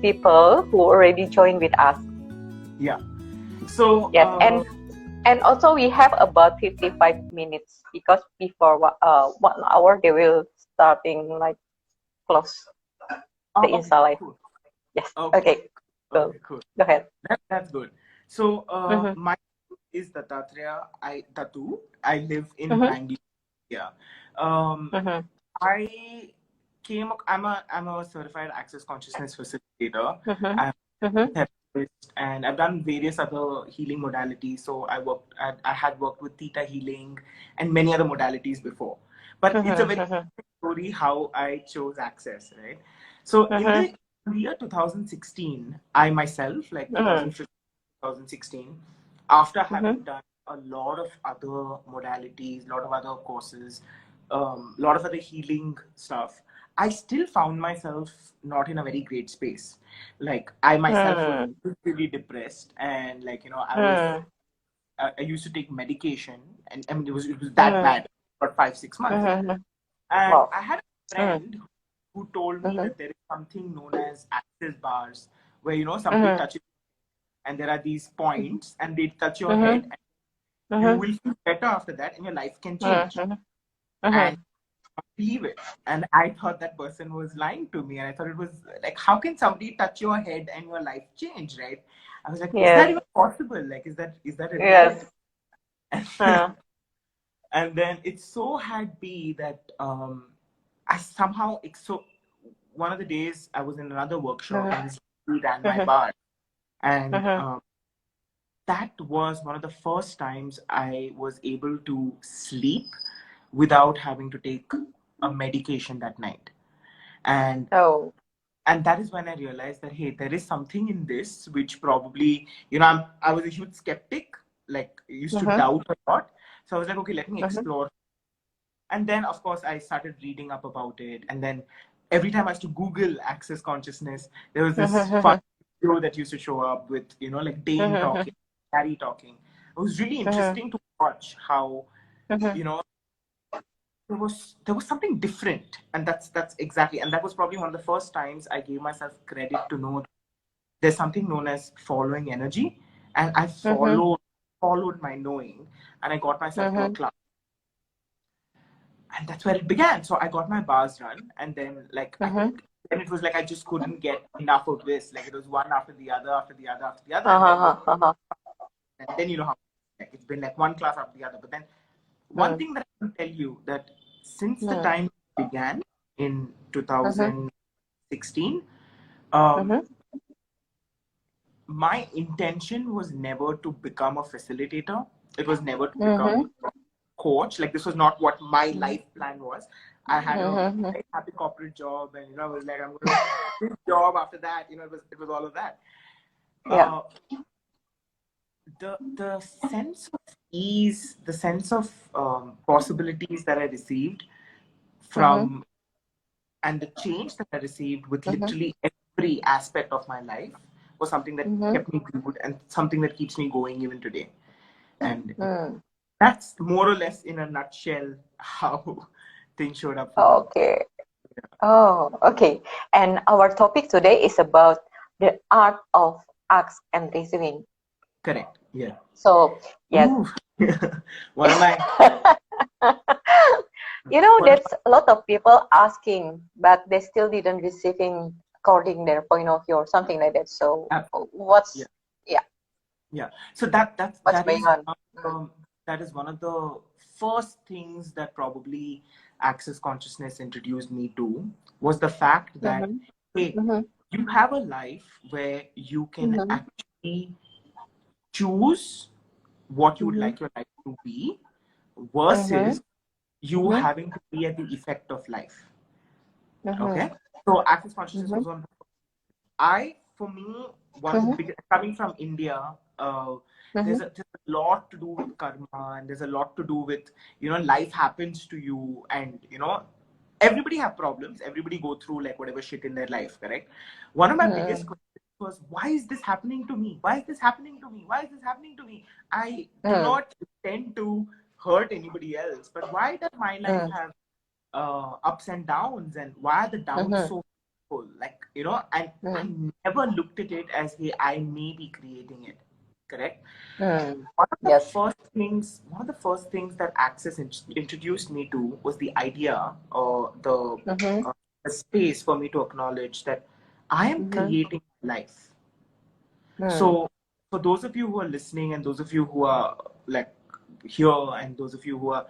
people who already joined with us. Yeah. So Yes, and also we have about 55 minutes because before 1 hour they will starting like close the okay, installation. cool. Yes. Okay, Okay. Cool. okay, cool. Go ahead. That's good. So Mm-hmm. my name is Tatu. I live in Mm-hmm. Bangalore. Yeah. Um, Mm-hmm. I'm a certified access consciousness facilitator. Mm-hmm. I'm Mm-hmm. a therapist, and I've done various other healing modalities. So I had worked with theta healing and many other modalities before. But it's a very Mm-hmm. story how I chose access, right? So in Mm-hmm. the year 2016, I myself, like Mm-hmm. 2015, 2016, after Mm-hmm. having done a lot of other modalities, a lot of other courses, a lot of other healing stuff, I still found myself not in a very great space. Like I myself was Mm-hmm. really depressed, and like Mm-hmm. I used to take medication, and I mean it was that Mm-hmm. bad for 5 6 months. Mm-hmm. And Wow. I had a friend who told me Mm-hmm. that there is something known as access bars, where somebody Mm-hmm. touches and there are these points and they touch your head Mm-hmm. and you Mm-hmm. will feel better after that and your life can change. Mm-hmm. And Mm-hmm. I believe it. And I thought that person was lying to me. And I thought it was like, how can somebody touch your head and your life change, right? I was like, is that Yes. even possible? Like, is that a reality? Yes. Uh, And then it so had be that I somehow so one of the days I was in another workshop mm-hmm. and this lady ran my Mm-hmm. bar, and Mm-hmm. that was one of the first times I was able to sleep without having to take a medication that night. And Oh. and that is when I realized that, hey, there is something in this which probably, I was a huge skeptic, like used to Mm-hmm. doubt a lot. So I was like, okay, let me Mm-hmm. explore. And then of course I started reading up about it, and then every time I used to Google access consciousness, there was this fun Mm-hmm. video that used to show up with like Dane Mm-hmm. talking, Harry talking. It was really Mm-hmm. interesting to watch how Mm-hmm. you know there was something different, and that's exactly, and that was probably one of the first times I gave myself credit to know there's something known as following energy, and I Mm-hmm. followed my knowing, and I got myself to a Mm-hmm. class, and that's where it began. So I got my bars run, and then Mm-hmm. then it was like I just couldn't get enough of this. Like it was one after the other, after the other, after the other, and then Uh-huh. Uh-huh. how like it's been like one class after the other. But then one Mm-hmm. thing that I can tell you that since the Mm-hmm. time it began in Mm-hmm. 2016, um, Mm-hmm. my intention was never to become a facilitator. It was never to Mm-hmm. become a coach. Like this was not what my life plan was. I had a Mm-hmm. very happy corporate job, and I was like, I'm going to this job after that. It was all of that. Yeah. Uh, the sense of ease, the sense of possibilities that I received Mm-hmm. from, and the change that I received with Mm-hmm. literally every aspect of my life was something that Mm-hmm. kept me glued and something that keeps me going even today. And Mm. that's more or less in a nutshell how things showed up for me. Okay. Oh, okay. And our topic today is about the art of ask and receiving. Correct. Yeah. So, yes. Ooh. One of my one of That's a lot of people asking, but they still didn't receiving according their point of view or something like that. So, my what's, yeah. yeah, Yeah. So that that what's that going is on? that is one of the first things that probably Access Consciousness introduced me to, was the fact that, Mm-hmm. hey, Mm-hmm. you have a life where you can Mm-hmm. actually choose what you would Mm-hmm. like your life to be Mm-hmm. versus you Mm-hmm. having to be at the effect of life. Mm-hmm. Okay. So Access Consciousness Mm-hmm. was one. For me, one of the Mm-hmm. biggest, coming from India, there's a lot to do with karma, and there's a lot to do with, life happens to you, and, everybody have problems. Everybody go through like whatever shit in their life, correct? One of my biggest questions was, why is this happening to me? Why is this happening to me? Why is this happening to me? I do Mm-hmm. not intend to hurt anybody else, but why does my life have ups and downs, and why are the downs Mm-hmm. so playful, like, you know, and I never looked at it as, hey, I may be creating it. Correct? Yes. One of the first things that Access introduced me to was the idea, or the space for me to acknowledge that I am creating life. So, for those of you who are listening, and those of you who are like here, and those of you who are,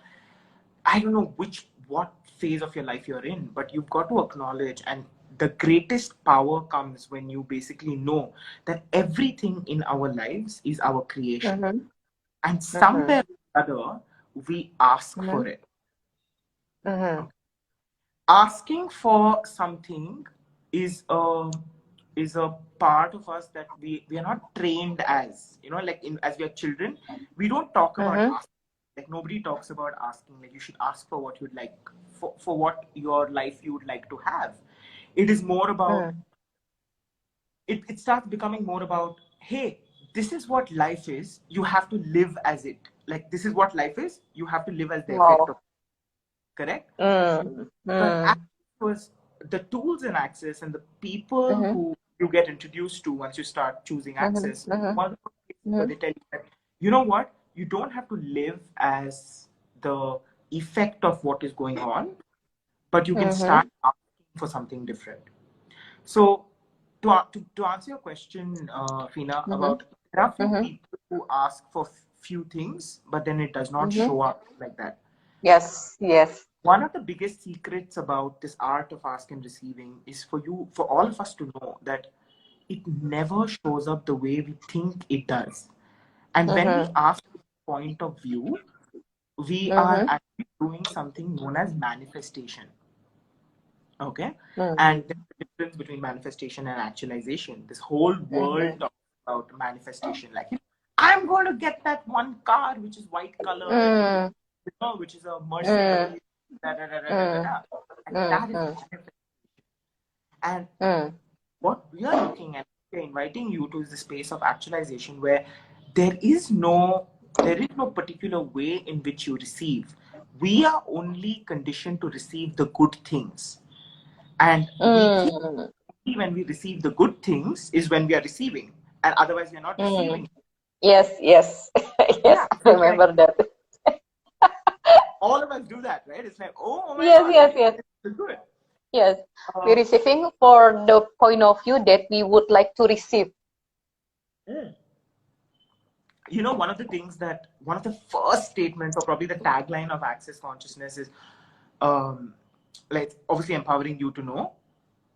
I don't know what phase of your life you're in, but you've got to acknowledge, and the greatest power comes when you basically know that everything in our lives is our creation. And somewhere or other, we ask for it. Asking for something is a part of us that we are not trained as, you know, like as we are children, we don't talk about asking. Like nobody talks about asking, like you should ask for what you'd like, for what your life you would like to have. It is more about it starts becoming more about, hey, this is what life is, you have to live as it. Like this is what life is, you have to live as the effect of it. Correct? But Access was the tools in Access and the people who you get introduced to once you start choosing Access. One of the places where they tell you that, you know what, you don't have to live as the effect of what is going on, but you can start asking for something different. So to answer your question, Fina, about there are few people who ask for few things, but then it does not show up like that. Yes. One of the biggest secrets about this art of ask and receiving is for all of us to know that it never shows up the way we think it does. And when we ask this point of view, we are actually doing something known as manifestation. Okay? And there's a difference between manifestation and actualization. This whole world talks about manifestation. Like, I'm going to get that one car which is white color, you know, which is a Mercedes. And that is manifestation. And what we are looking at, we're inviting you to, is the space of actualization, where there is no particular way in which you receive. We are only conditioned to receive the good things. And when we receive the good things is when we are receiving, and otherwise we are not receiving. Yes. Yes, Yeah, I remember that. all of us do that, right? It's like, oh my Yes, God, yes. it's good. Yes, we're receiving for the point of view that we would like to receive. You know, one of the first statements, or probably the tagline of Access Consciousness is, like, obviously empowering you to know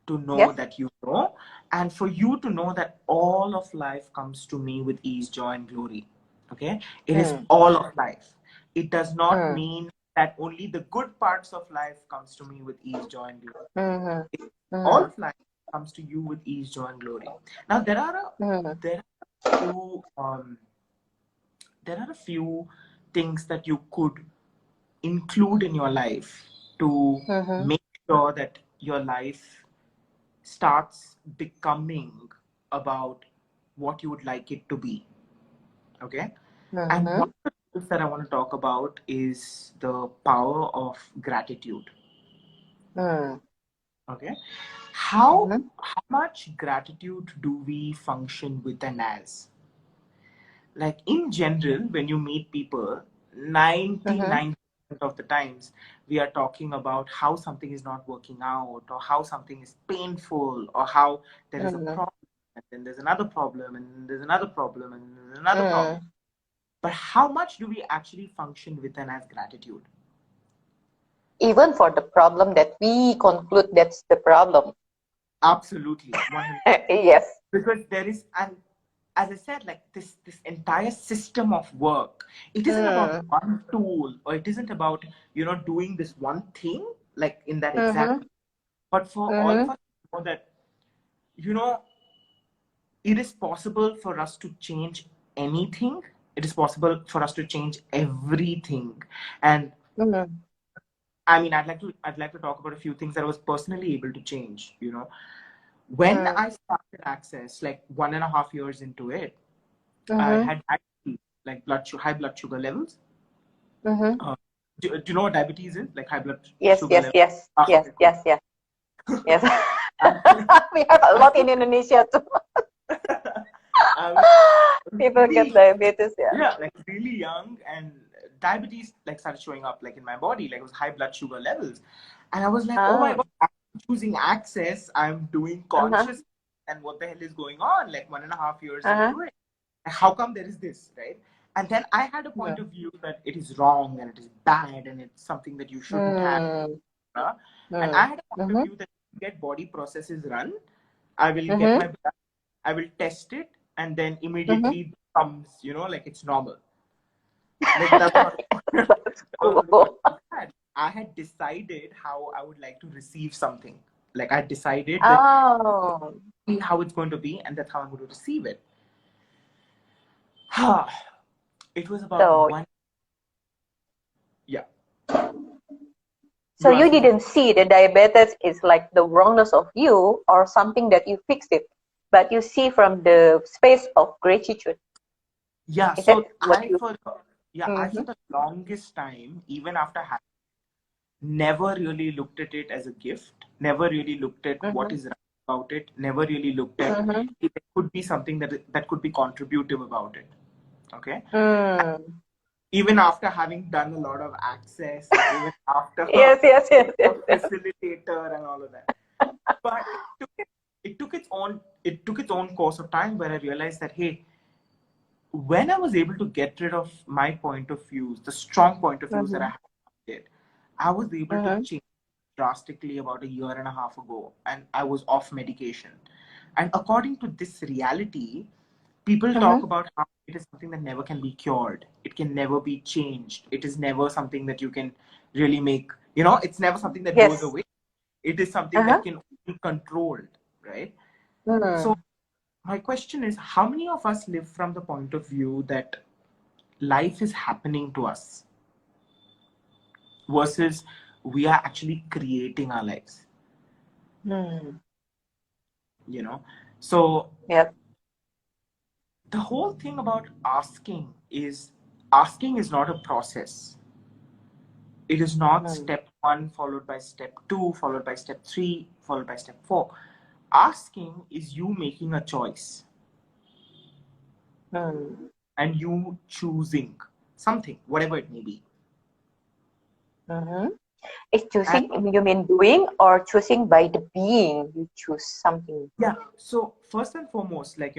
that you know, and for you to know that all of life comes to me with ease, joy, and glory. Okay? It is all of life. It does not mean that only the good parts of life comes to me with ease, joy, and glory. All of life comes to you with ease, joy, and glory. Now there are a few things that you could include in your life to make sure that your life starts becoming about what you would like it to be. Okay? And one of the things that I want to talk about is the power of gratitude. Okay? How much gratitude do we function with and as? Like in general, when you meet people, 99% of the times we are talking about how something is not working out, or how something is painful, or how there is a problem, and then there's another problem, and there's another problem, and there's another problem. But how much do we actually function with and as gratitude? Even for the problem that we conclude that's the problem. Absolutely. 100%. Yes. Because there is, and as I said, like this entire system of work, it isn't about one tool, or it isn't about, you know, doing this one thing, like in that exact, but for all of us to know that, you know, it is possible for us to change anything. It is possible for us to change everything. And I mean, I'd like to talk about a few things that I was personally able to change, you know. When I started Access, like 1.5 years into it, I had diabetes, like high blood sugar levels. Do you know what diabetes is? Like high blood sugar levels. Yes. Yes. I We have a lot in Indonesia too. was People really, get diabetes, yeah. yeah, like really young, and diabetes like started showing up like in my body, like it was high blood sugar levels, and I was like, oh my Ah, god, I'm choosing access, I'm doing uh-huh, conscious, and what the hell is going on? Like 1.5 years uh-huh. into it, how come there is this, right? And then I had a point of view that it is wrong and it is bad and it's something that you shouldn't have. Mm, And I mm, had a point of mm-hmm, view that get body processes run, I will get my mm-hmm, blood, I will test it, and then mm-hmm. immediately comes, like it's normal. Like that's not That's how the world cool. had. I had decided how I would like to receive something. Like I decided that Oh, how it's going to be, and that's how I'm going to receive it. It was about so one. Yeah, so you you asking something? didn't see the diabetes is like the wrongness of you or something that you fixed it, but you see from the space of gratitude. Yeah. Is that So what you? I for Mm-hmm, the longest time, even after having, never really looked at it as a gift. Never really looked at what mm-hmm, is right about it. Never really looked at mm-hmm, if it could be something that could be contributive about it. Okay. mm. Even after having done a lot of access, and even after Yes, yes, yes, a yes, yes. facilitator and all of that, but it took its own course of time where I realized that, hey, when I was able to get rid of my point of views, the strong point of views that I Mm-hmm, had, I was able to mm-hmm, change drastically about a year and a half ago, and I was off medication. And according to this reality, people talk mm-hmm. about how it is something that never can be cured. It can never be changed. It is never something that you can really make, it's never something that goes Yes. away. It is something Uh-huh. that can be controlled, right? So Mm. my question is, how many of us live from the point of view that life is happening to us versus we are actually creating our lives, Mm. you know? So Yep. the whole thing about asking is not a process. It is not Mm. step one followed by step two, followed by step three, followed by step four. Asking is you making a choice Mm. and you choosing something, whatever it may be. Mm-hmm. Is And choosing, you mean doing or choosing by the being? You choose something. yeah, so first and foremost, like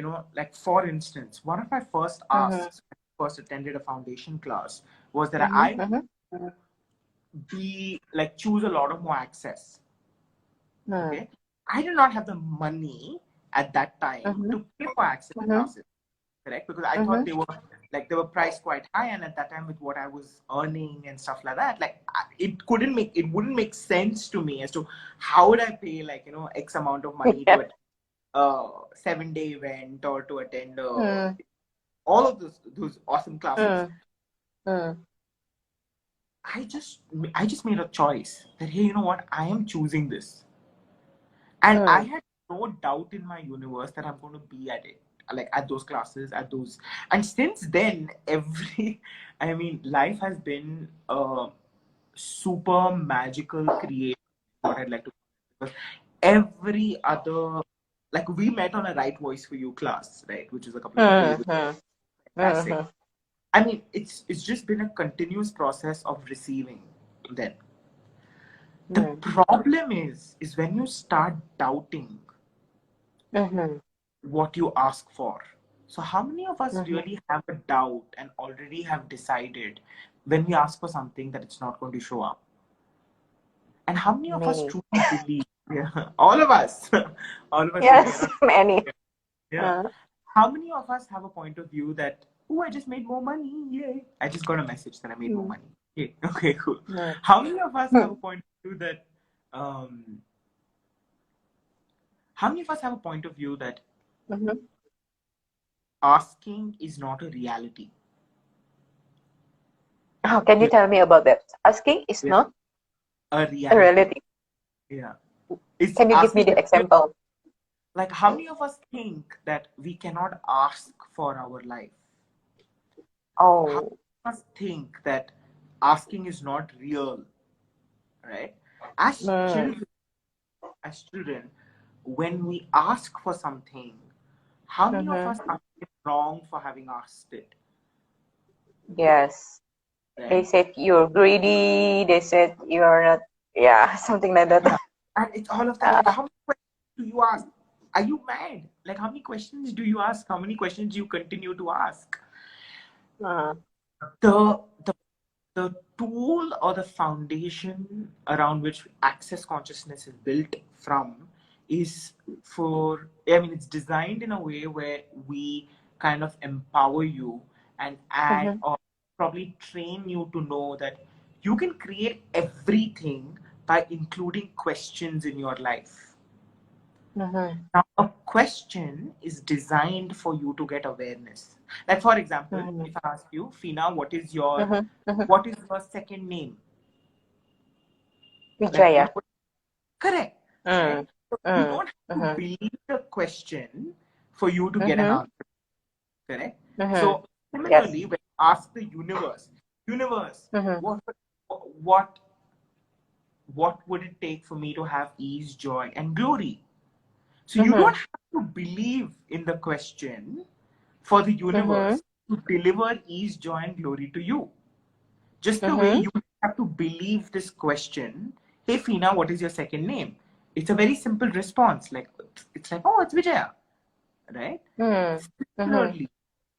for instance, one of my first Mm-hmm. asks when I first attended a foundation class was that Mm-hmm. I Mm-hmm. to be like choose a lot of more access. Mm. Okay. I did not have the money at that time Mm-hmm. to pay for access Mm-hmm. classes, correct? Because I thought Mm-hmm. they were priced quite high, and at that time with what I was earning and stuff like that, like it wouldn't make sense to me as to how would I pay X amount of money to Yeah. attend a 7-day event or to attend Mm. all of those awesome classes. Mm. Mm. I just made a choice that, hey, you know what, I am choosing this. And I Mm. had no doubt in my universe that I'm going to be at it, like at those classes, at those. And since then, I mean, life has been a super magical creation, what I'd like to, because every other, like we met on a Right Voice for You class, right, which is a couple of days ago. Mm-hmm. Fantastic. Mm-hmm. I mean, it's just been a continuous process of receiving then. The Mm. problem is when you start doubting Mm-hmm. what you ask for. So, how many of us Mm-hmm. really have a doubt and already have decided when we ask for something that it's not going to show up? And how many of us Many. truly believe? Yeah, all of us, all of us here. You're Yes, not, many. yeah. Uh, How many of us have a point of view that, oh, I just made more money? Yay. I just got a message that I made more mm. money. Yeah. Okay, cool. Mm. How many of us have a Mm. point of view that, um, how many of us have a point of view that Mm-hmm. asking is not a reality? Oh, can you Yeah. tell me about that? Asking is Yeah. not A a reality. reality. Yeah. It's Can you give me asking, the example? like, how many of us think that we cannot ask for our life? How Oh. many of us think that asking is not real, right? As Mm. children, as children, when we ask for something, how many of us are wrong for having asked it? Yes. They Right? said you're greedy. They said you're not. Yeah, something like that. Yeah. And it's all of that. Like, how many questions do you ask? Are you mad? Like, how many questions do you ask? How many questions do you continue to ask? Uh, The the the tool or the foundation around which access consciousness is built from is it's designed in a way where we kind of empower you and add mhm, or probably train you to know that you can create everything by including questions in your life. mhm, Now, a question is designed for you to get awareness. Like, for example, mhm, if I ask you, Fina, what is mhm, mhm. your second name? Like, Vijaya. correct, right? Mm, So you mm, don't have to mhm, believe the question for you to get an mhm, answer, correct? mhm. So Yes. similarly, when you ask the universe, Mhm, what what would it take for me to have ease, joy, and glory? So you don't mhm, have to believe in the question for the mhm, universe to deliver ease, joy, and glory to you. Just the way mhm, you have to believe this question, hey Fina, what is your second name? It's a very simple response. Like it's like, oh, it's Vijaya, right? mhm, mhm. Similarly,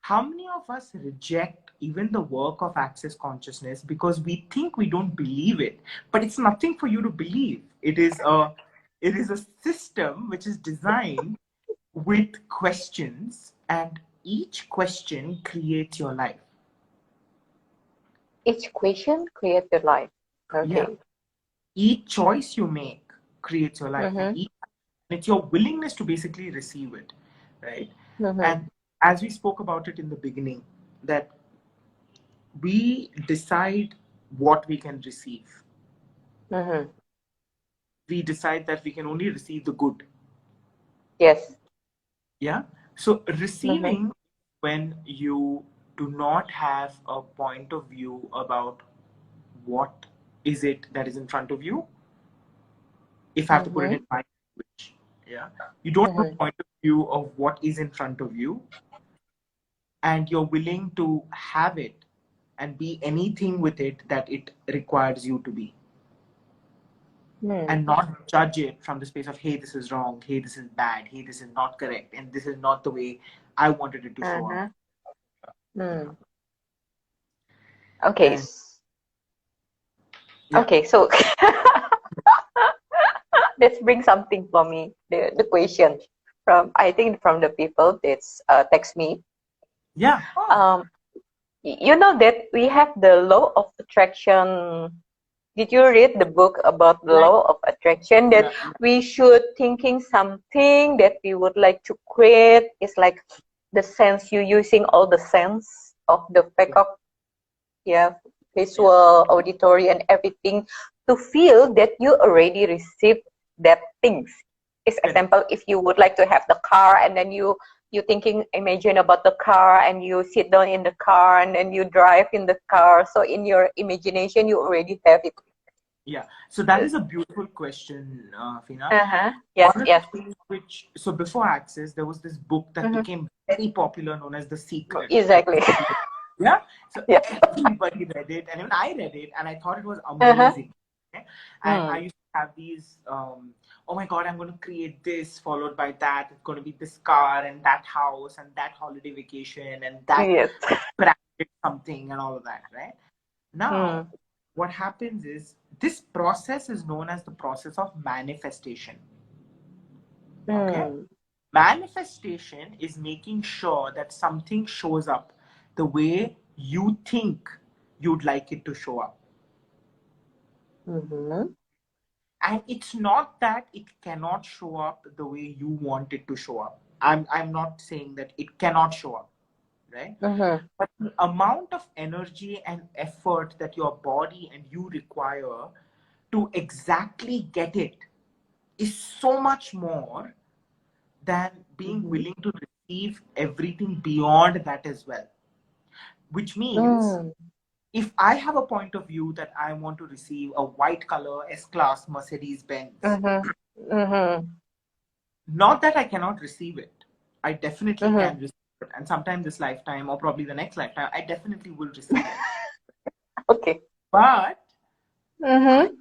how many of us reject even the work of access consciousness because we think we don't believe it? But it's nothing for you to believe. It is a system which is designed with questions, and each question creates your life. Each question creates your life. Yeah. Okay. Each choice you make creates your life, and Mhm, it's your willingness to basically receive it, right? mhm, And as we spoke about it in the beginning, that we decide what we can receive. mhm. We decide that we can only receive the good. Yes. Yeah. So Mhm, receiving, when you do not have a point of view about what is it that is in front of you, if I have to put it in mhm, my language, yeah, you don't have a mhm, point of view of what is in front of you, and you're willing to have it and be anything with it that it requires you to be, mhm. and not judge it from the space of, hey, this is wrong, hey, this is bad, hey, this is not correct, and this is not the way I wanted it to show up. Uh-huh. Mm. Okay. And yeah, Okay. So let's bring something for me. The question from, I think, from the people that's text me. yeah, oh, Um, you know that we have the law of attraction. Did you read the book about the yeah, law of attraction, that yeah, yeah, we should thinking something that we would like to create? It's like the sense, you using all the sense of the yeah, faculty, yeah, yeah, visual, auditory, and everything, to feel that you already received that things. It's correct, example, if you would like to have the car, and then you thinking, imagine about the car, and you sit down in the car, and then you drive in the car. So in your imagination, you already have it. yeah. So that is a beautiful question, Fina. Uh-huh. Yes, One of yes. the things which, so before Access, there was this book that Hmm. became very popular known as The Secret. I Exactly. don't know. Yeah. So Yeah. everybody read it, and even I read it, and I thought it was Uh-huh. amazing. Okay? And I Mm. used to have these, oh my God, I'm going to create this, followed by that. It's going to be this car and that house and that holiday vacation and that Yes. practice something and all of that, right? Now, Mm. what happens is this process is known as the process of manifestation. Okay? Mm. Manifestation is making sure that something shows up the way you think you'd like it to show up. Mm-hmm. And it's not that it cannot show up the way you want it to show up. I'm not saying that it cannot show up, right? Mm-hmm. But the amount of energy and effort that your body and you require to exactly get it is so much more than being Mm-hmm. willing to receive everything beyond that as well. Which means Mm. if I have a point of view that I want to receive a white color S-Class Mercedes Benz, Mm-hmm. Mm-hmm. not that I cannot receive it. I definitely Mm-hmm. can receive it. And sometime this lifetime, or probably the next lifetime, I definitely will receive it. Okay. But I Mm-hmm.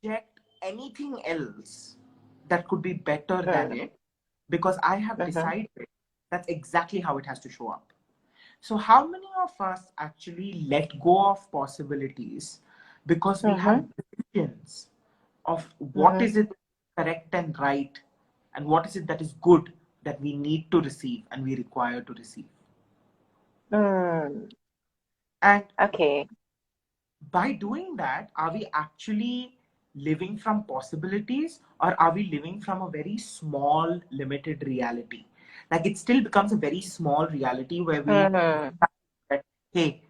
reject anything else that could be better than Mm-hmm. it, because I have Mm-hmm. decided that's exactly how it has to show up. So, how many of us actually let go of possibilities because we have Mm-hmm. visions of what Mm-hmm. is it correct and right, and what is it that is good that we need to receive and we require to receive? Mm. And Okay. by doing that, are we actually living from possibilities, or are we living from a very small, limited reality? Like it still becomes a very small reality where we, Mm-hmm. hey,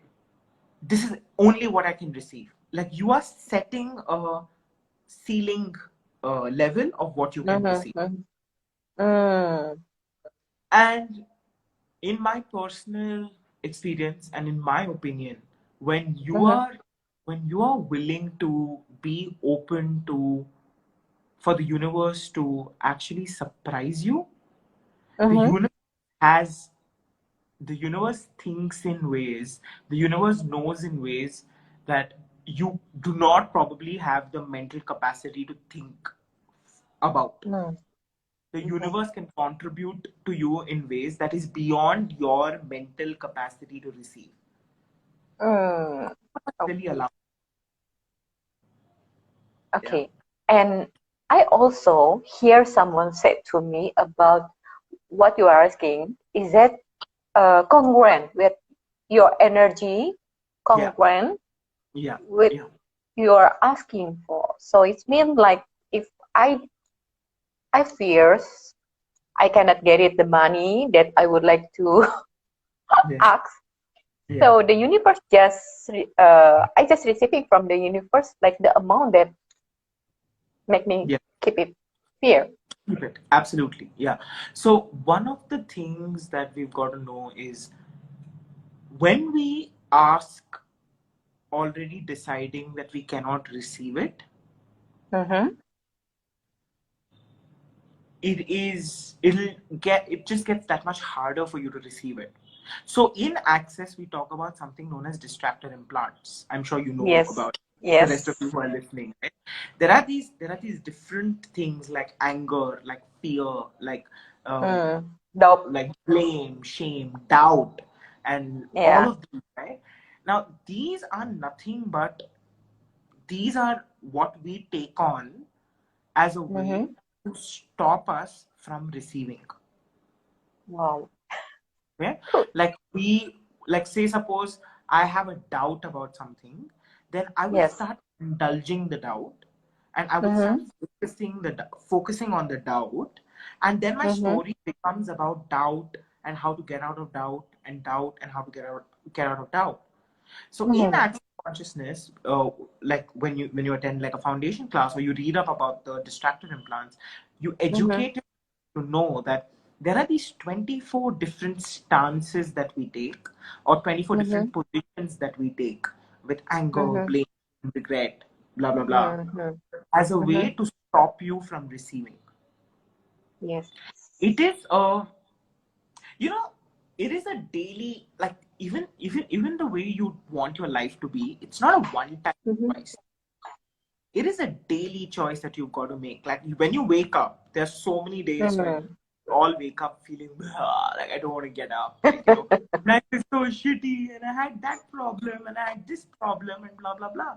this is only what I can receive. Like you are setting a ceiling level of what you can receive. Mm-hmm. Mm. And in my personal experience and in my opinion, when you Mm-hmm. are when you are willing to be open to for the universe to actually surprise you, the Mm-hmm. universe has the universe thinks in ways, the universe knows in ways that you do not probably have the mental capacity to think about. Mm. The Mm-hmm. universe can contribute to you in ways that is beyond your mental capacity to receive. Mm. Really Okay. allow. Yeah. Okay. And I also hear someone said to me about what you are asking. Is that congruent with your energy, Yeah. congruent Yeah. with Yeah. you're asking for? So it means like if I fears I cannot get it the money that I would like to Yeah. ask. Yeah. So the universe just I just receiving from the universe like the amount that make me Yeah. keep it fear. Keep it. Absolutely. Yeah. So one of the things that we've got to know is when we ask already deciding that we cannot receive it, Mm-hmm. it just gets that much harder for you to receive it. So in Access, we talk about something known as distractor implants. I'm sure you know Yes. about the rest of Yes. you who are listening, right? There are these different things like anger, like fear, um, Mm. Dope. like blame, shame, doubt, and all Yeah. of these, right? Now, these are what we take on as a way Mm-hmm. to stop us from receiving. Wow. Okay? Good. Like say suppose I have a doubt about something, then I will Yes. start indulging the doubt, and I will start Mm-hmm. focusing on the doubt, and then my Mm-hmm. story becomes about doubt and how to get out of doubt and how to get out of doubt. So in Mm-hmm. active consciousness, like when you attend like a foundation class or you read up about the distracted implants, you Mm-hmm. educate to know that there are these 24 different stances that we take, or 24 Mm-hmm. different positions that we take with anger, Mm-hmm. blame, regret, blah blah blah, Mm-hmm. as a Mm-hmm. way to stop you from receiving. Yes. It is a you know it is a daily, like even the way you want your life to be, it's not a one time Mm-hmm. choice. It is a daily choice that you've got to make. Like when you wake up, there's so many days when Mm-hmm. you all wake up feeling like I don't want to get up, like life is so shitty and I had that problem and I had this problem and blah blah blah.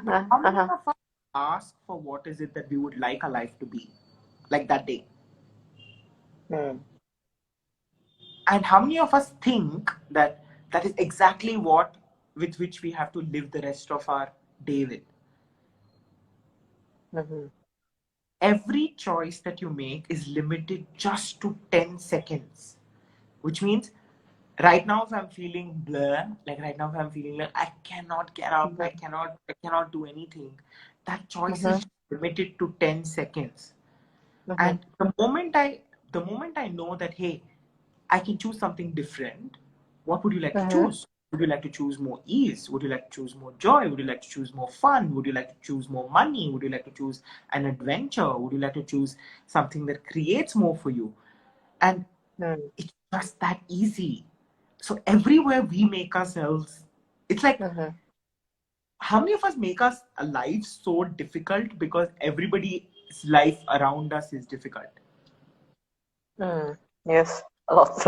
But Uh-huh. how many Uh-huh. of us ask for what is it that we would like our life to be like that day? Mm. And how many of us think that that is exactly what with which we have to live the rest of our day with? Mm-hmm. Every choice that you make is limited just to 10 seconds, which means right now if I'm feeling blur, like right now if I'm feeling like I cannot get up, I cannot do anything, that choice Mm-hmm. is limited to 10 seconds. Mm-hmm. And the moment I know that hey, I can choose something different, what would you like to Mm-hmm. choose? Would you like to choose more ease? Would you like to choose more joy? Would you like to choose more fun? Would you like to choose more money? Would you like to choose an adventure? Would you like to choose something that creates more for you? And it's just that easy. So everywhere we make ourselves, it's like, how many of us make our life so difficult because everybody's life around us is difficult? Yes, a lot.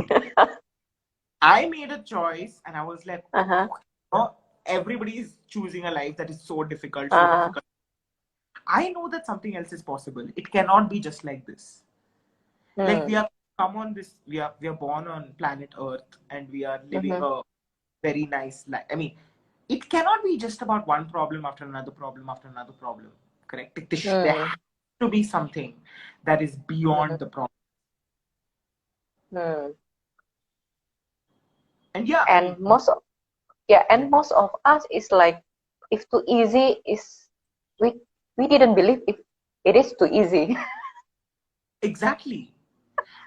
I made a choice and I was like, Uh-huh. oh, everybody is choosing a life that is so difficult, so difficult. I know that something else is possible. It cannot be just like this. Like we are come on this, we are born on planet Earth and we are living a very nice life. I mean, it cannot be just about one problem after another problem after another problem. Correct? There has to be something that is beyond the problem. And yeah, And most of us is like, if too easy is, we didn't believe if it is too easy. Exactly.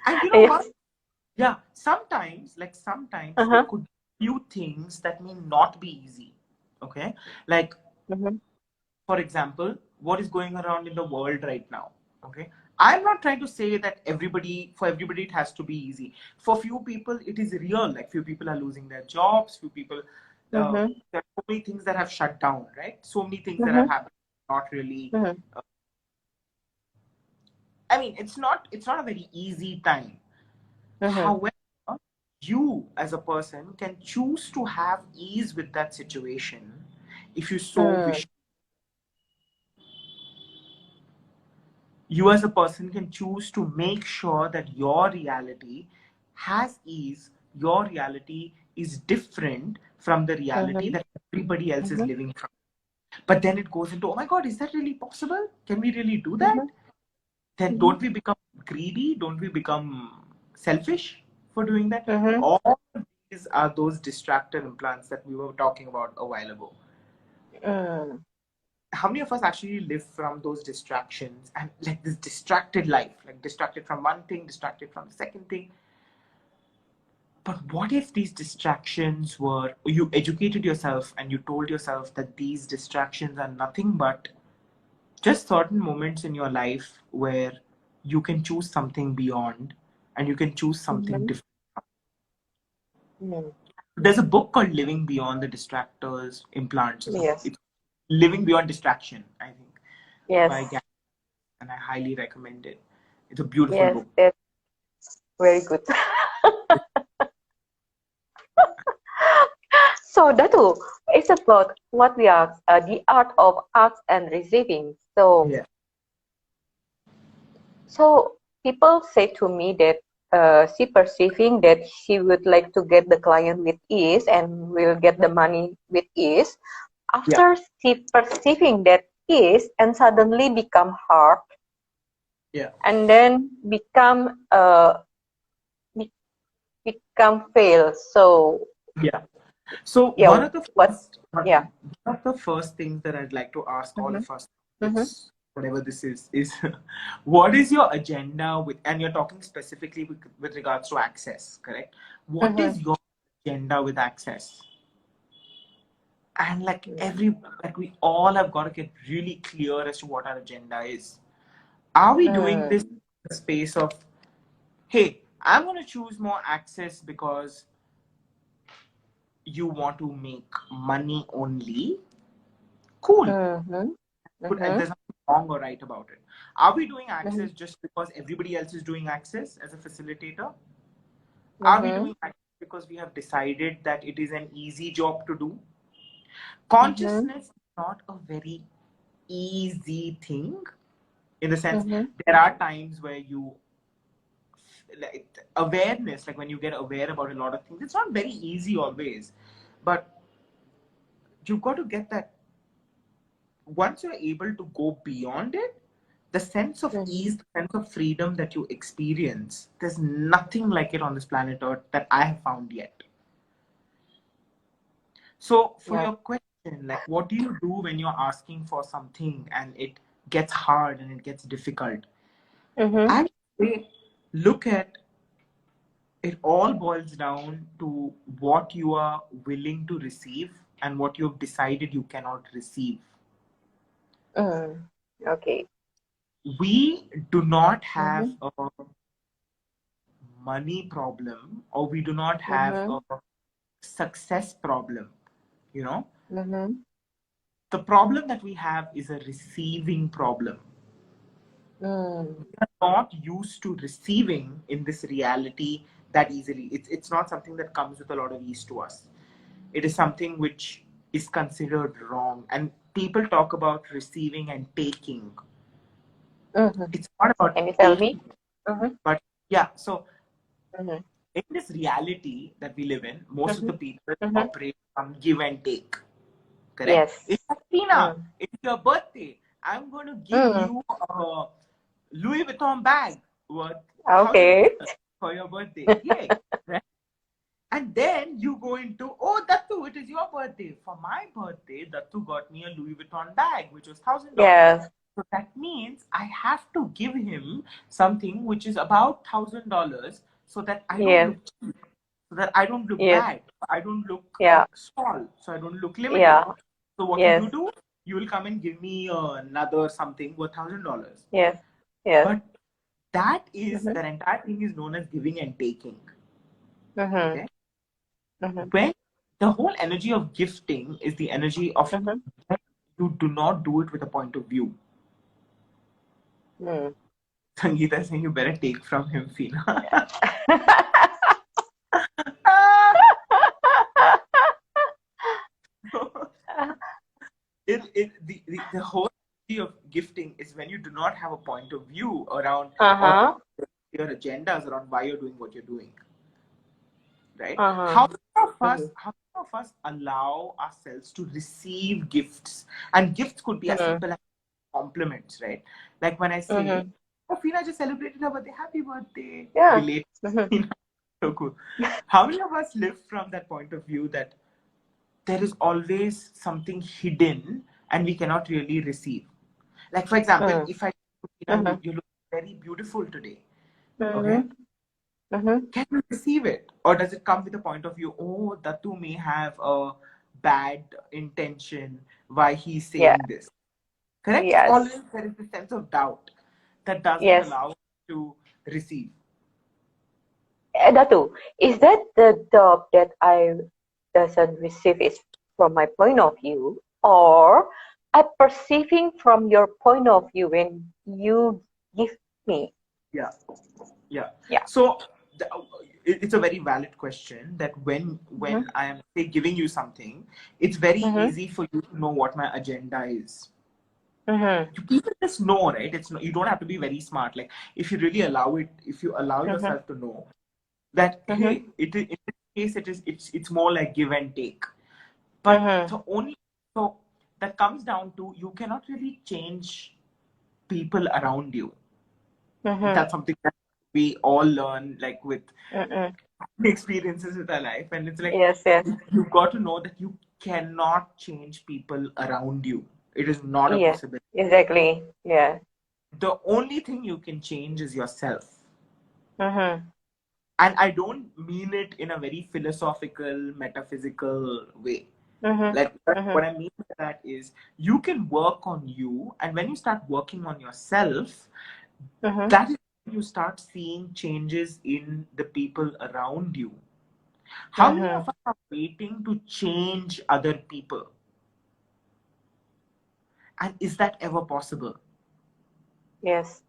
And you know what? Yeah, sometimes there could be few things that may not be easy. Okay, like for example, what is going around in the world right now? Okay, I'm not trying to say that for everybody it has to be easy. For few people it is real. Like few people are losing their jobs. Few people, there are so many things that have shut down. Right, so many things that have happened. Not really. I mean, it's not a very easy time. However, you as a person can choose to have ease with that situation if you so wish. You as a person can choose to make sure that your reality has ease, your reality is different from the reality that everybody else is living from. But then it goes into, oh my God, is that really possible? Can we really do that? Then don't we become greedy? Don't we become selfish for doing that? All of these are those distractor implants that we were talking about a while ago. How many of us actually live from those distractions and like this distracted life, like distracted from one thing, distracted from the second thing? But what if these distractions were, you educated yourself and you told yourself that these distractions are nothing but just certain moments in your life where you can choose something beyond and you can choose something different. There's a book called Living Beyond the Distractors Implants. It's Living Beyond Distraction, I think. By Gary, and I highly recommend it. It's a beautiful book. Yes, very good. So Datu, it's about what we are, the art of ask and receiving. So, so people say to me that she perceiving that she would like to get the client with ease and will get the money with ease. After she perceiving that ease and suddenly become hard, and then become fail. So so one of the first things that I'd like to ask all of us, whatever this is what is your agenda with, and you're talking specifically with regards to access, correct? What is your agenda with access? And like we all have got to get really clear as to what our agenda is. Are we doing this in the space of, hey, I'm going to choose more access because you want to make money only? Cool. Good. And there's nothing wrong or right about it. Are we doing access just because everybody else is doing access as a facilitator? Are we doing access because we have decided that it is an easy job to do? Consciousness is not a very easy thing, in the sense there are times where you, like, awareness, like when you get aware about a lot of things, it's not very easy always, but you've got to get that once you're able to go beyond it, the sense of ease, the sense of freedom that you experience, there's nothing like it on this planet Earth that I have found yet. So for your question, like, what do you do when you're asking for something and it gets hard and it gets difficult? I would say, look at, it all boils down to what you are willing to receive and what you've decided you cannot receive. Okay. We do not have Mm-hmm. a money problem, or we do not have Mm-hmm. a success problem. You know, Mm-hmm. the problem that we have is a receiving problem. Mm. We are not used to receiving in this reality that easily. It's not something that comes with a lot of ease to us. It is something which is considered wrong. And people talk about receiving and taking. Mm-hmm. It's not about Can you tell me? taking, Mm-hmm. but yeah. So Mm-hmm. in this reality that we live in, most of Mm-hmm. the people Mm-hmm. operate from give and take. Correct? Yes. It's like, Tina, Mm. it's your birthday. I'm going to give Mm. you a Louis Vuitton bag worth Okay. $1,000 for your birthday. Yay. Right? And then you go into, oh, Dattu, it is your birthday. For my birthday, Dattu got me a Louis Vuitton bag, which was $1,000. Yes. So that means I have to give him something which is about $1,000 so that I don't Yes. look cheap, so that I don't look Yes. bad, I don't look Yeah. small, so I don't look limited. Yeah. So what will Yes. you do? You will come and give me another something worth $1,000. Yes. Yes. But that is, Mm-hmm. that entire thing is known as giving and taking. Mm-hmm. Okay? Mm-hmm. When the whole energy of gifting is the energy of Mm-hmm. when you do not do it with a point of view. Mm. Sangeeta is saying you better take from him, Fina. The whole idea of gifting is when you do not have a point of view around or Uh-huh. your agendas around why you're doing what you're doing. Right? Uh-huh. How many Mm-hmm. of us allow ourselves to receive gifts? And gifts could be as Mm-hmm. simple as compliments, right? Like when I say, Mm-hmm. oh, Fina just celebrated her birthday, happy birthday. Yeah. Relate. Mm-hmm. So cool. How many of us live from that point of view that there is always something hidden and we cannot really receive? Like, for example, if I, Mm-hmm. you look very beautiful today, okay? Mm-hmm. Mm-hmm. Can you receive it? Or does it come with a point of view, oh, Dattu may have a bad intention why he's Yeah. saying this? Correct? It's Yes. always, there is a sense of doubt that doesn't Yes. allow us to receive. Datu, is that the job that I doesn't receive is from my point of view, or I perceiving from your point of view when you give me? Yeah. Yeah. Yeah. So it's a very valid question that when Mm-hmm. I am say giving you something, it's very Mm-hmm. easy for you to know what my agenda is. Mm-hmm. People just know, right? It's no, you don't have to be very smart. Like if you really allow it, if you allow Mm-hmm. yourself to know that, Mm-hmm. hey, in this case it's more like give and take. But Mm-hmm. so that comes down to you cannot really change people around you. Mm-hmm. That's something that we all learn, like with Mm-hmm. experiences with our life, and it's like Yes. Yes. you've got to know that you cannot change people around you. It is not a Yes. possibility. Exactly. Yeah. The only thing you can change is yourself. Mm-hmm. And I don't mean it in a very philosophical, metaphysical way. Mm-hmm. Like Mm-hmm. what I mean by that is you can work on you, and when you start working on yourself, Mm-hmm. that is when you start seeing changes in the people around you. How many Mm-hmm. of us are waiting to change other people? And is that ever possible? Yes.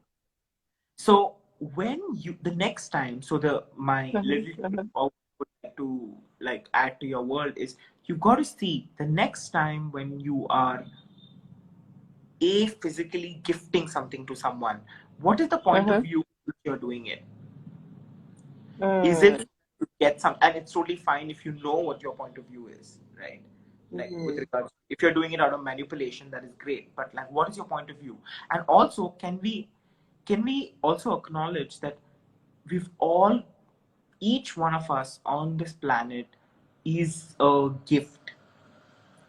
So when you the next time, so my little Mm-hmm. tip Mm-hmm. I would like to like add to your world is you've got to see the next time when you are physically gifting something to someone, what is the point of Mm-hmm. view which you're doing it? Is it Mm. to get some, and it's totally fine if you know what your point of view is, right? Like with Mm-hmm. regards, if you're doing it out of manipulation, that is great. But like, what is your point of view? And also, can we also acknowledge that we've all, each one of us on this planet is a gift,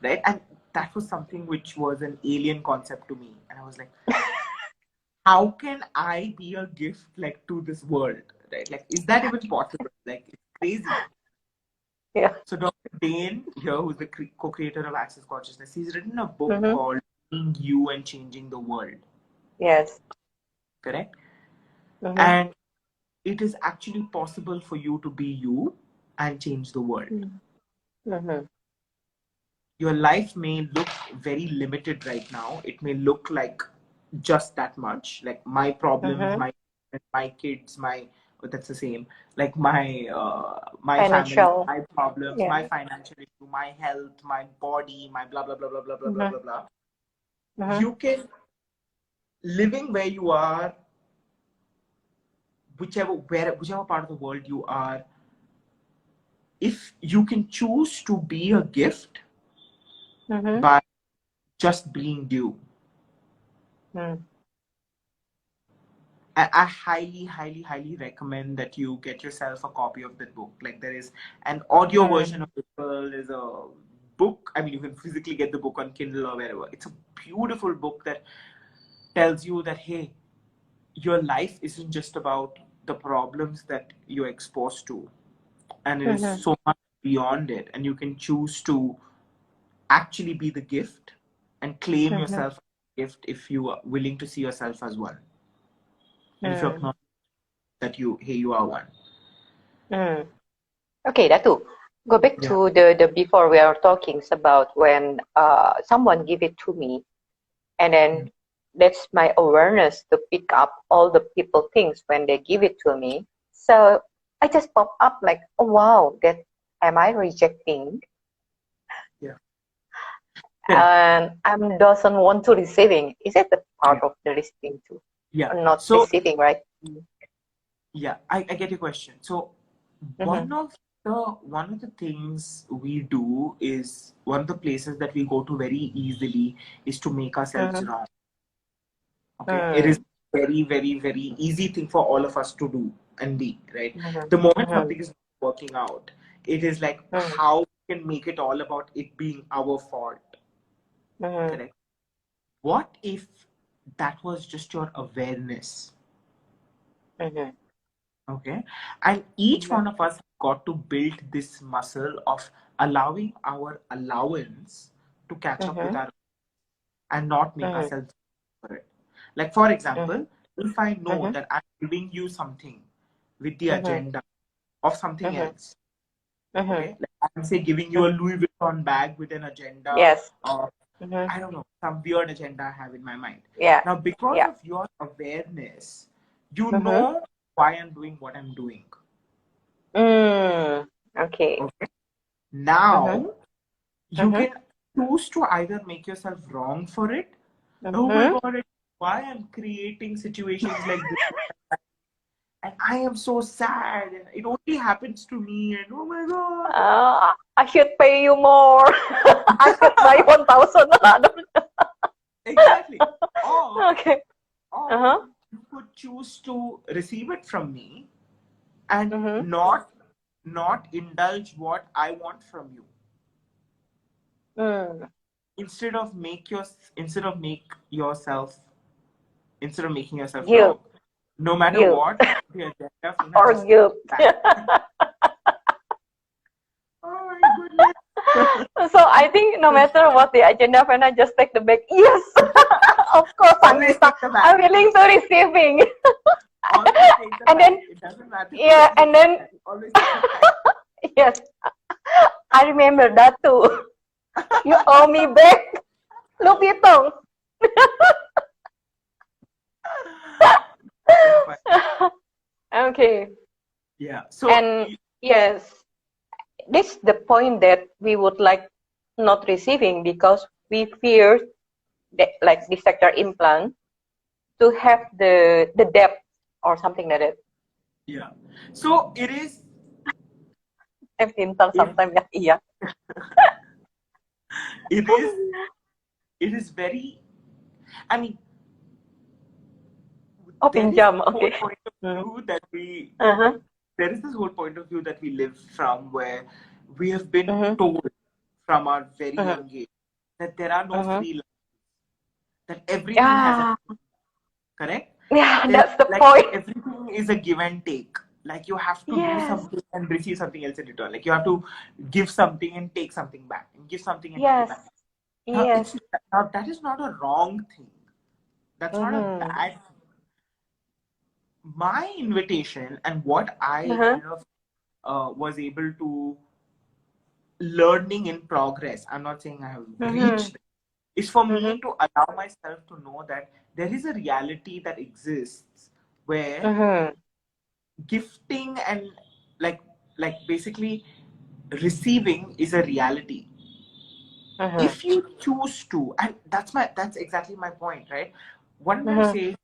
right? And that was something which was an alien concept to me, and I was like, how can I be a gift like to this world, right? Like, is that even possible? Like, it's crazy. Yeah. So Dr. Dane here, who's the co-creator of Access Consciousness, he's written a book Mm-hmm. called Being You and Changing the World. Yes. Correct? Mm-hmm. And it is actually possible for you to be you and change the world. Mm-hmm. Your life may look very limited right now. It may look like just that much. Like my problems, Mm-hmm. my kids, that's the same. Like my family, Financial. my problems, Yeah. my financial issue, my health, my body, my blah blah blah blah blah blah blah blah blah. Mm-hmm. You can living where you are, whichever part of the world you are, if you can choose to be a gift Mm-hmm. by just being you. I highly, highly, highly recommend that you get yourself a copy of that book. Like there is an audio version of it. There's a book. I mean, you can physically get the book on Kindle or wherever. It's a beautiful book that tells you that, hey, your life isn't just about the problems that you're exposed to. And it is so much beyond it. And you can choose to actually be the gift and claim yourself as a gift if you are willing to see yourself as one. And if you acknowledge that you are one. Okay, Datu, go back to the before we are talking about when someone give it to me, and then that's my awareness to pick up all the people things when they give it to me. So I just pop up like, oh wow, that am I rejecting? Yeah. And I'm doesn't want to receiving. Is it the part of the receiving too? Yeah. Or not receiving, right? Yeah, I get your question. So one of the things we do is one of the places that we go to very easily is to make ourselves wrong. Okay. It is very, very, very easy thing for all of us to do and be, right? The moment something is working out, it is like how we can make it all about it being our fault. Correct. What if that was just your awareness? Okay. And each one of us got to build this muscle of allowing our allowance to catch up with our and not make ourselves for it. Like, for example, if I know that I'm giving you something with the agenda of something else, okay? Like, I'm say giving you a Louis Vuitton bag with an agenda Yes. of, I don't know, some weird agenda I have in my mind. Yeah. Now, because of your awareness, you know why I'm doing what I'm doing. Okay. Now, you can choose to either make yourself wrong for it. Oh my God, why I'm creating situations like this? And I am so sad. And it only happens to me. And oh my God. I should pay you more. I should buy 1,000. Exactly. Or, Okay. or you could choose to receive it from me and not indulge what I want from you. Instead of making yourself wrong, no matter what the agenda or guilt. Oh my goodness. So I think no matter what the agenda, when I just take the bag, yes, of course I'm willing to receiving. And then it doesn't matter. Yeah, and then yes, I remember that too. You owe me back, Lupitong. Okay. Yeah. So and yes, this is the point that we would like not receiving because we fear that, like the sector implant, to have the depth or something like that. Yeah. So it is. Sometimes, yeah. It is very. I mean. Pinjam. Okay. Point of view that we. There is this whole point of view that we live from where we have been told from our very young age that there are no free lunches, that everything has a correct? Yeah, that's the point. Everything is a give and take. Like you have to do Yes. something and receive something else in return. Like you have to give something and take something back, and give something and take it Yes. back. Yes. Now that is not a wrong thing. That's not a Mm-hmm. bad thing. My invitation and what I Uh-huh. kind of was able to learning in progress. I'm not saying I have Mm-hmm. reached it. It's for me Mm-hmm. to allow myself to know that there is a reality that exists where Mm-hmm. gifting and like basically receiving is a reality. Mm-hmm. If you choose to, and that's exactly my point, right? What I'm trying to Mm-hmm. say is,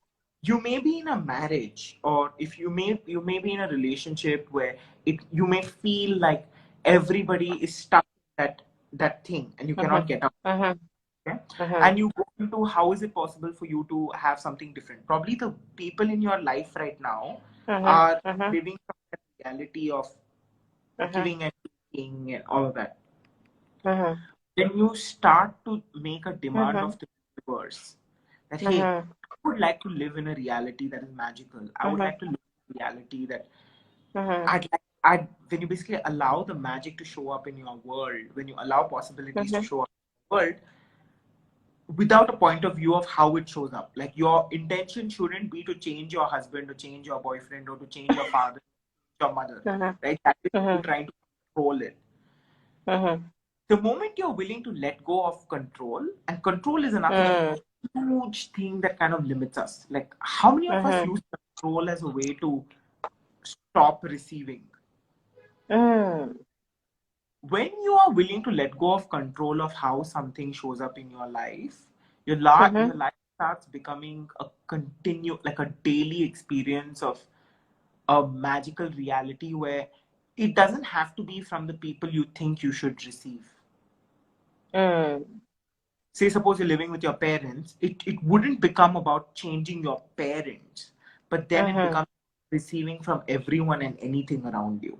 you may be in a marriage, or if you may be in a relationship where you may feel like everybody is stuck in that thing and you Mm-hmm. cannot get out. Mm-hmm. Okay? Mm-hmm. And you go into how is it possible for you to have something different? Probably the people in your life right now Mm-hmm. are Mm-hmm. living from the reality of Mm-hmm. giving and taking and all of that. Mm-hmm. When you start to make a demand Mm-hmm. of the universe that, hey, Mm-hmm. I would like to live in a reality that is magical. I would like to live in a reality that Mm-hmm. when you basically allow the magic to show up in your world, when you allow possibilities to Mm-hmm. show up in your world, without a point of view of how it shows up. Like your intention shouldn't be to change your husband or change your boyfriend or to change your father, your mother, Mm-hmm. right? That is you Mm-hmm. trying to control it. Mm-hmm. The moment you're willing to let go of control, and control is another Mm-hmm. huge thing that kind of limits us. Like, how many of us Mm-hmm. use control as a way to stop receiving? Mm-hmm. When you are willing to let go of control of how something shows up in your life, your Mm-hmm. life starts becoming a like a daily experience of a magical reality where it doesn't have to be from the people you think you should receive. Mm-hmm. Say suppose you're living with your parents, it wouldn't become about changing your parents, but then it Mm-hmm. becomes receiving from everyone and anything around you.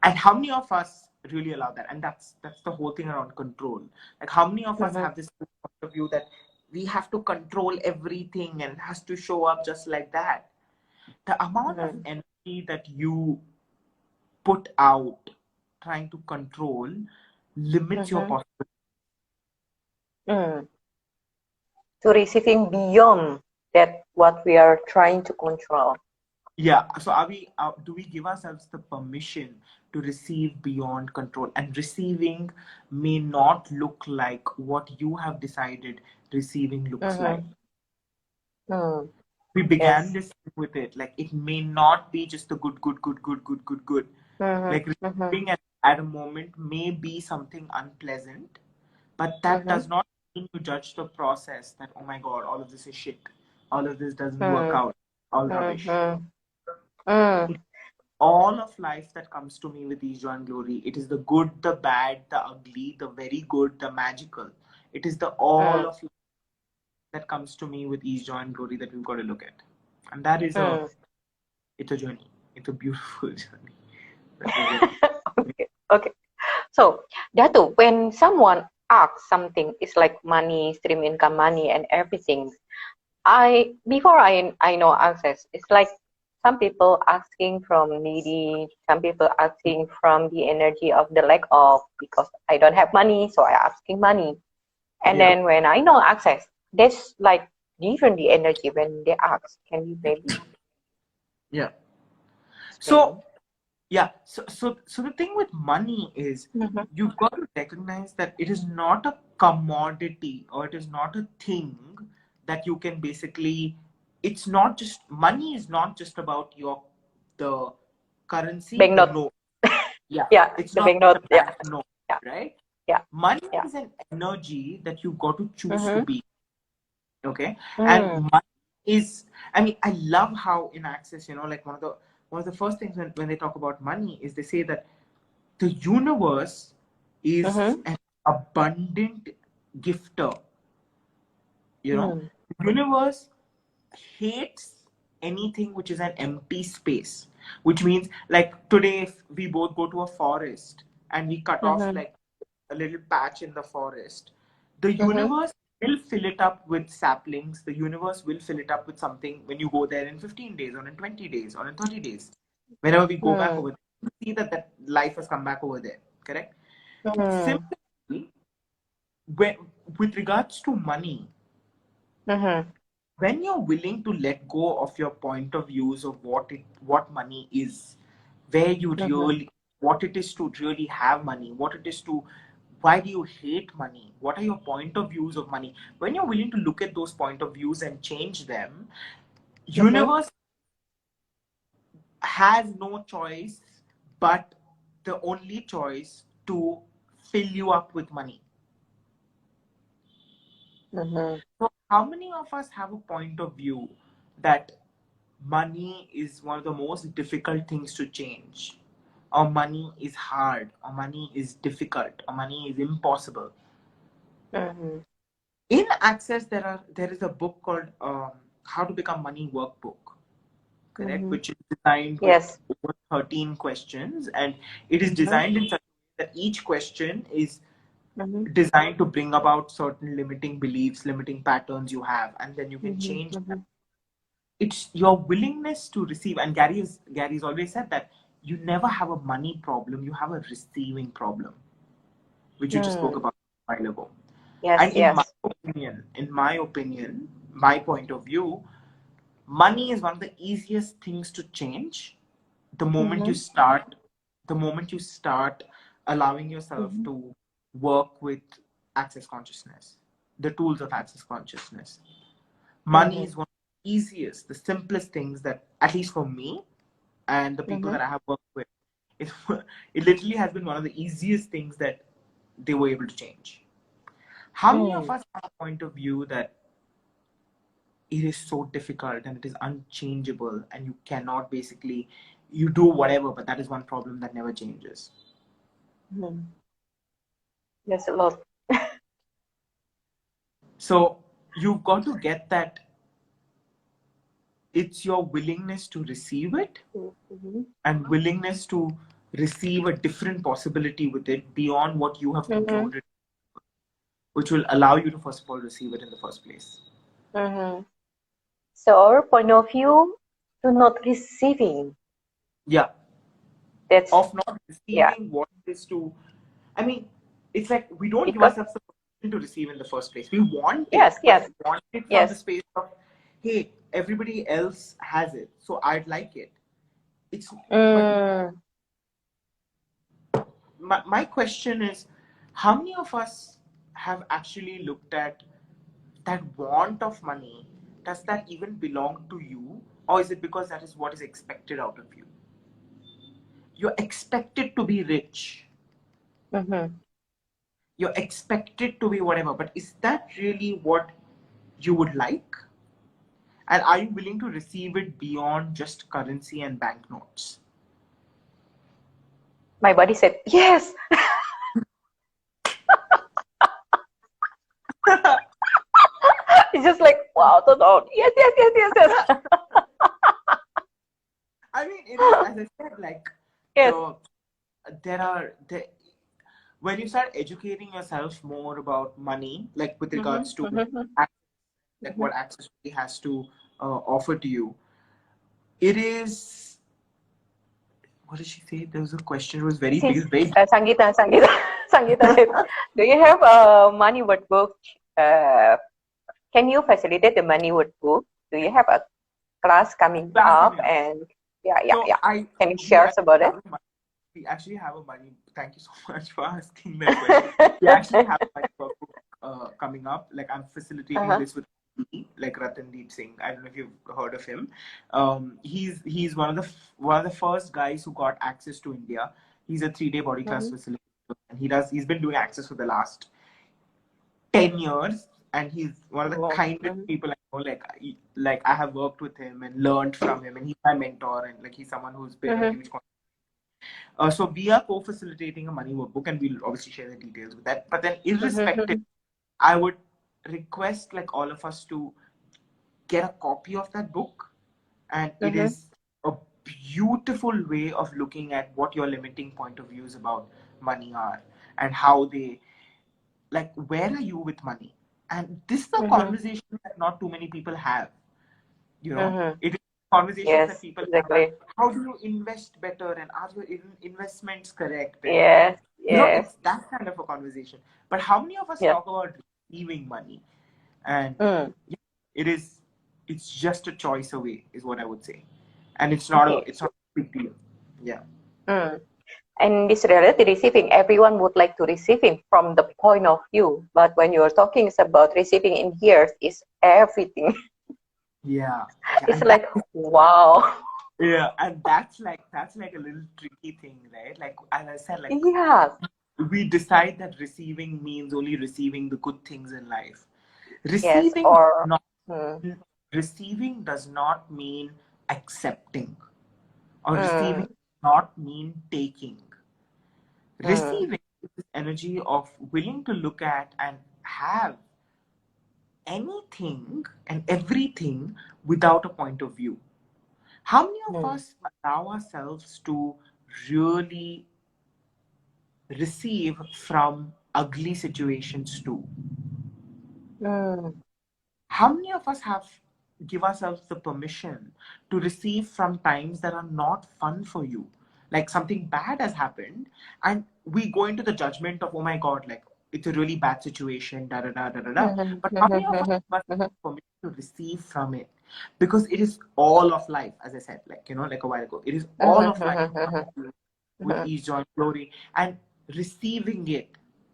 And how many of us really allow that? And that's the whole thing around control. Like how many of us Mm-hmm. have this point of view that we have to control everything and it has to show up just like that? The amount of energy that you put out trying to control limits your Mm-hmm. possibility. Mm. To receiving beyond that what we are trying to control. Yeah. So do we give ourselves the permission to receive beyond control? And receiving may not look like what you have decided receiving looks like. Mm-hmm. Mm. We began Yes. this with it. Like it may not be just the good, good, good, good, good, good, good. Like Mm-hmm. Mm-hmm. receiving at a moment may be something unpleasant, but that Mm-hmm. does not mean you judge the process that, oh my God, all of this is shit. All of this doesn't work Mm-hmm. out. All rubbish. Mm-hmm. Mm. All of life that comes to me with Ease, Joy and Glory, it is the good, the bad, the ugly, the very good, the magical. It is the all Mm. of life that comes to me with Ease, Joy and Glory that we've got to look at. And that is Mm. it's a journey. It's a beautiful journey that we're getting. Okay. Okay. So that too, when someone asks something, it's like money, stream income money and everything. Before I know access, it's like some people asking from needy, some people asking from the energy of the lack of because I don't have money, so I asking money. And Yeah. then when I know access, that's like different the energy when they ask. Can you maybe Yeah. explain? So yeah. So the thing with money is Mm-hmm. you've got to recognize that it is not a commodity or it is not a thing that you can basically it's not just money is not just about the currency, the Banknote. note. Yeah, Yeah, it's the not banknote. the Yeah, bank note, yeah, right? yeah, Money yeah. is an energy that you got to choose to Mm-hmm. be, okay? And Mm. money is, I mean, I love how in Access, like one of the first things when they talk about money is they say that the universe is Mm-hmm. an abundant gifter. Mm. The universe hates anything which is an empty space, which means like today if we both go to a forest and we cut off Mm-hmm. like a little patch in the forest, the Mm-hmm. universe will fill it up with saplings. The universe will fill it up with something when you go there in 15 days or in 20 days or in 30 days. Whenever we go back Mm. over there, you see that that life has come back over there. Correct? Mm. Similarly, when, with regards to money, Mm-hmm. when you're willing to let go of your point of views of what money is, where you Mm-hmm. really, what it is to really have money, what it is to, why do you hate money, what are your point of views of money, when you're willing to look at those point of views and change them, Mm-hmm. universe has no choice but the only choice to fill you up with money. Mm-hmm. So how many of us have a point of view that money is one of the most difficult things to change, or money is hard, or money is difficult, or money is impossible? Mm-hmm. In Access, there is a book called How to Become Money Workbook, correct, Mm-hmm. which is designed with Yes. over 13 questions, and it is Mm-hmm. designed in such a way that each question is Mm-hmm. designed to bring about certain limiting beliefs, limiting patterns you have, and then you can Mm-hmm. change them. Mm-hmm. It's your willingness to receive. And Gary's always said that you never have a money problem, you have a receiving problem, which you just spoke Mm. about a while ago. Yes. And Yes. my point of view, money is one of the easiest things to change the moment you Mm-hmm. start allowing yourself Mm-hmm. to work with access consciousness, the tools of access consciousness. Money Mm-hmm. is one of the easiest, the simplest things that, at least for me and the people Mm-hmm. that I have worked with, it, it literally has been one of the easiest things that they were able to change. How many of Mm. us have a point of view that it is so difficult and it is unchangeable and you cannot basically, you do whatever, but that is one problem that never changes? Mm. Yes, a lot. So you've got to get that it's your willingness to receive it, Mm-hmm. and willingness to receive a different possibility with it beyond what you have Mm-hmm. concluded, which will allow you to first of all receive it in the first place. Mm-hmm. So our point of view to not receiving. Yeah, That's of not yeah. receiving what is to, I mean, it's like we don't give Because ourselves the permission to receive in the first place. We want it, yes, but yes, we want it from the yes. space of, hey, everybody else has it, so I'd like it. It's, but Mm. my question is, how many of us have actually looked at that want of money? Does that even belong to you, or is it because that is what is expected out of you? You're expected to be rich, Mm-hmm. you're expected to be whatever, but is that really what you would like? And are you willing to receive it beyond just currency and banknotes? My body said yes. It's just like wow, no. Yes, yes, yes, yes, yes. I mean, it is, as I said, like Yes. the there are the when you start educating yourself more about money, like with Mm-hmm. regards to Mm-hmm. like Mm-hmm. what Access really has to offer to you, it is, what did she say? There was a question. It was very Since big, very. Sangeeta said, do you have a money word book? Can you facilitate the money word book? Do you have a class coming Class up? coming up. And yeah, yeah, So yeah. Can you share about it? we actually have a money. Thank you so much for asking that question. We actually have a money workbook coming up. Like I'm facilitating Uh-huh. this with like Ratandeep Singh. I don't know if you've heard of him. He's one of the first guys who got access to India. He's a 3-day body class Mm-hmm. facilitator, and he's been doing access for the last 10 years, and he's one of the Oh, kindest mm-hmm. people I know. Like I have worked with him and learned from him, and he's my mentor, and like he's someone who's been a Mm-hmm. huge. So we are co-facilitating a money workbook, and we'll obviously share the details with that. But then, irrespective, Mm-hmm. I would request like all of us to get a copy of that book, and it Mm-hmm. is a beautiful way of looking at what your limiting point of views about money are, and how they, like, where are you with money? And this is a Mm-hmm. conversation that not too many people have. Mm-hmm. It is a conversations that Yes, people have are, exactly. how do you invest better, and are your investments correct, and Yes, it's yes, that kind of a conversation. But how many of us yes. talk about receiving money? And Mm. yeah, it's just a choice away, is what I would say, and Okay. it's not a big deal. Yeah. Mm. And this reality receiving, everyone would like to receiving from the point of view. But when you're talking about receiving in here, is everything. Yeah, yeah, It's like, wow. yeah, and that's like a little tricky thing, right? Like, as I said, like, Yes, we decide that receiving means only receiving the good things in life. yes, Receiving does or not mm, receiving does not mean accepting, or receiving mm, does not mean taking. mm, Receiving is this energy of willing to look at and have anything and everything without a point of view. How many of mm, us allow ourselves to really receive from ugly situations too? mm, How many of us have give ourselves the permission to receive from times that are not fun for you? Like something bad has happened, and we go into the judgment of, oh my God, like it's a really bad situation, da da da da da da. mhm, But how mhm, many of us mhm, have mhm, permission to receive from it? Because it is all of life, as I said, like, like a while ago, it is all mhm, of life mhm, with mhm, each joy and glory. And receiving it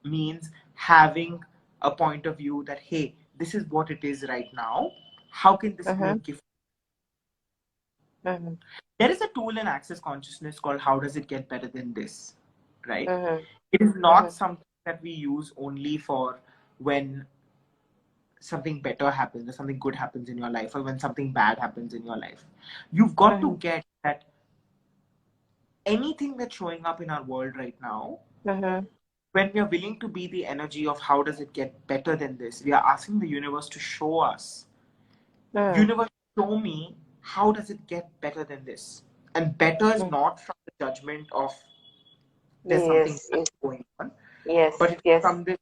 means having a point of view that, hey, this is what it is right now. How can this be a mhm, gift? mhm, There is a tool in Access Consciousness called How Does It Get Better Than This? Right? mhm, It is not mhm, something that we use only for when something better happens or something good happens in your life, or when something bad happens in your life. You've got to mhm, get that anything that's showing up in our world right now, mhm, when we are willing to be the energy of how does it get better than this, we are asking the universe to show us. mhm. Universe, show me how does it get better than this. And better is Mm. not from the judgment of there's something Yes, bad yes, going on, yes, but it's yes, from this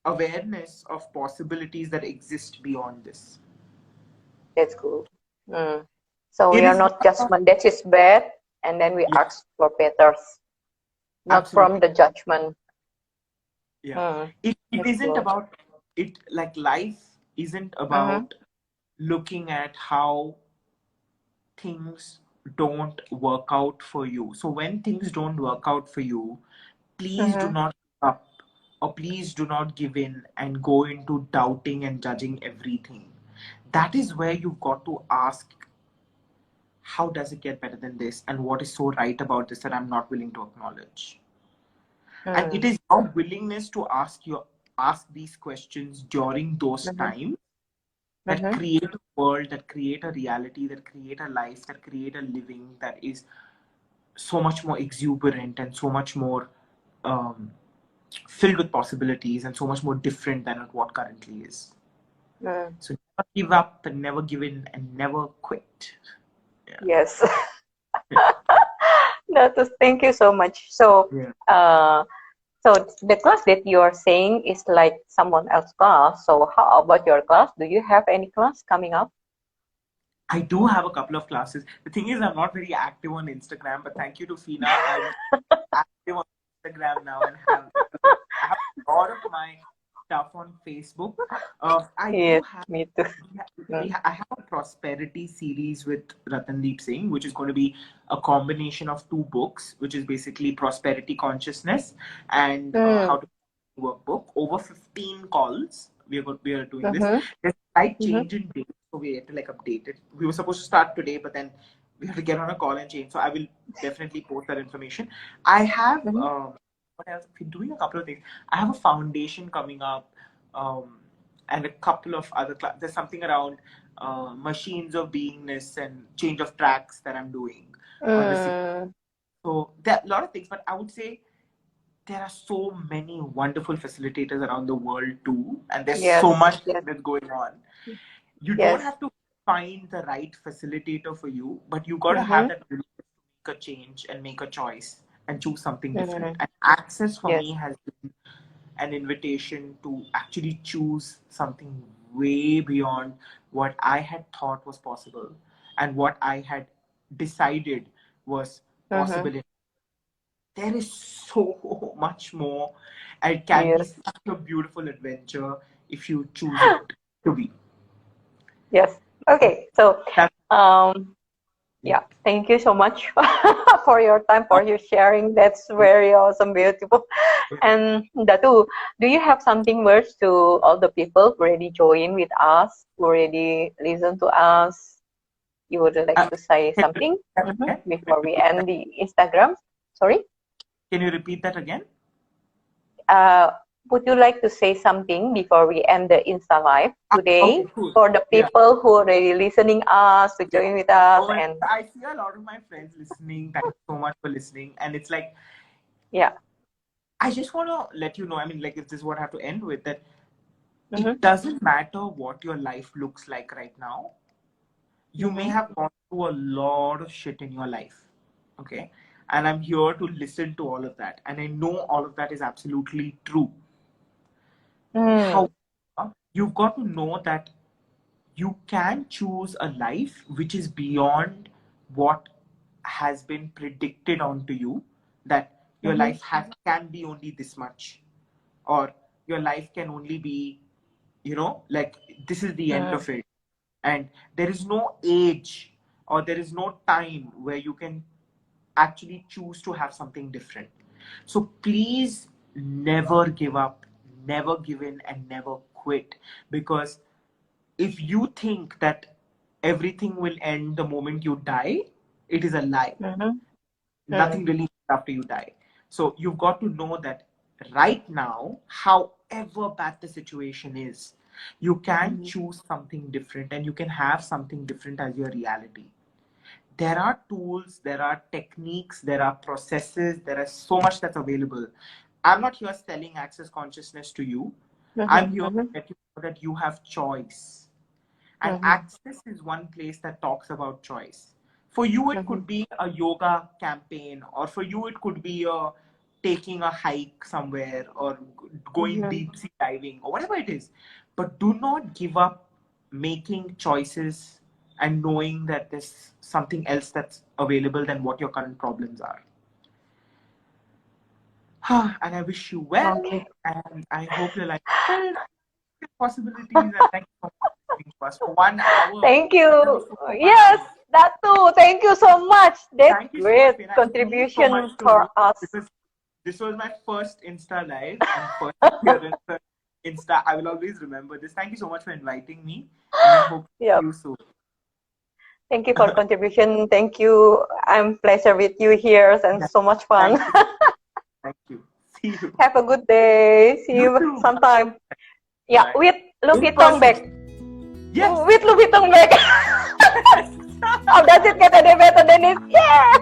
awareness of possibilities that exist beyond this. that's good. Mm. So we It are is not not from, judgment that is bad, and then we yeah, ask for better, not from absolutely. the judgment. Yeah. Mm. It That's isn't good. about it, like life isn't Mm-hmm. about looking at how things don't work out for you. So when things don't work out for you, please do Mm-hmm. not give up, or please do not give in and go into doubting and judging everything. That is where you've got to ask, how does it get better than this? And what is so right about this that I'm not willing to acknowledge? And it Mm. is your willingness to ask these questions during those Mm-hmm. times that Mm-hmm. create a world, that create a reality, that create a life, that create a living that is so much more exuberant and so much more um, filled with possibilities and so much more different than what currently is. Mm. So never give up and never give in and never quit. Yeah. Yes. That is, thank you so much. So, Yeah. uh, so the class that you are saying is like someone else's class. So how about your class? Do you have any class coming up? I do have a couple of classes. The thing is, I'm not very active on Instagram, but thank you to Fina. I'm active on Instagram now and I have a lot of my stuff on Facebook. I do Yes, have me too. Mm. I have a prosperity series with Ratandeep Singh, which is going to be a combination of two books, which is basically Prosperity Consciousness and How Mm. to Workbook. Over 15 calls. We are doing this. Mm-hmm. There's a slight Mm-hmm. change in date, so we had to like update it. We were supposed to start today, but then we have to get on a call and change. So I will definitely post that information. I have Mm-hmm. what else? We're doing a couple of things. I have a foundation coming up, and a couple of other classes. There's something around machines of beingness and change of tracks that I'm doing on the sixth. Mm. So there are a lot of things, but I would say there are so many wonderful facilitators around the world too, and there's so Yes, much yes, that's going on. You don't yes. have to find the right facilitator for you, but you got to have Mm-hmm. that willingness to make a change and make a choice and choose something different. Mm. And Access for Yes. me has been an invitation to actually choose something way beyond what I had thought was possible. and what I had decided was possible. There is so much more, and it can be Yes. such a beautiful adventure if you choose it to be. Yes. Okay. So, That's, yeah, thank you so much for your time, for your sharing. That's very awesome, beautiful. And Datu, do you have something words to all the people who already join with us, who already listen to us? You would like to say something before we end the Instagram? Sorry? Can you repeat that again? Would you like to say something before we end the Insta Live today? Okay, cool. For the people who are already listening us, to join with us? And I see a lot of my friends listening. Thank you so much for listening. And it's like, yeah, I just want to let you know, I mean, like, if this is what I have to end with, that it doesn't matter what your life looks like right now. You may have gone through a lot of shit in your life. Okay. And I'm here to listen to all of that. And I know all of that is absolutely true. However, you've got to know that you can choose a life which is beyond what has been predicted onto you, that your life can be only this much, or your life can only be, like, this is the end of it. And there is no age or there is no time where you can actually choose to have something different. So please never give up, never give in, and never quit. Because if you think that everything will end the moment you die, it is a lie. Nothing really after you die. So you've got to know that right now, however bad the situation is, you can choose something different and you can have something different as your reality. There are tools, there are techniques, there are processes, there is so much that's available. I'm not here selling access consciousness to you. I'm here to let you know that you have choice. And Access is one place that talks about choice. For you, it could be a yoga campaign, or for you, it could be taking a hike somewhere, or going deep sea diving, or whatever it is. But do not give up making choices and knowing that there's something else that's available than what your current problems are. And I wish you well, and I hope your life is filled with possibilities. And thank you so much for 1 hour. Thank you. Yes, that too. Thank you so much. That's great contribution for us. Because this was my first Insta Live and first appearance on Insta. I will always remember this. Thank you so much for inviting me. And I hope to see you soon. Thank you for contribution. Thank you. I'm pleasure with you here and so much fun. Thank you. See you. Have a good day. See you sometime. Yeah, with Louis Vuitton bag. Yes. With Louis Vuitton bag. Oh, does it get any better than this? Yeah.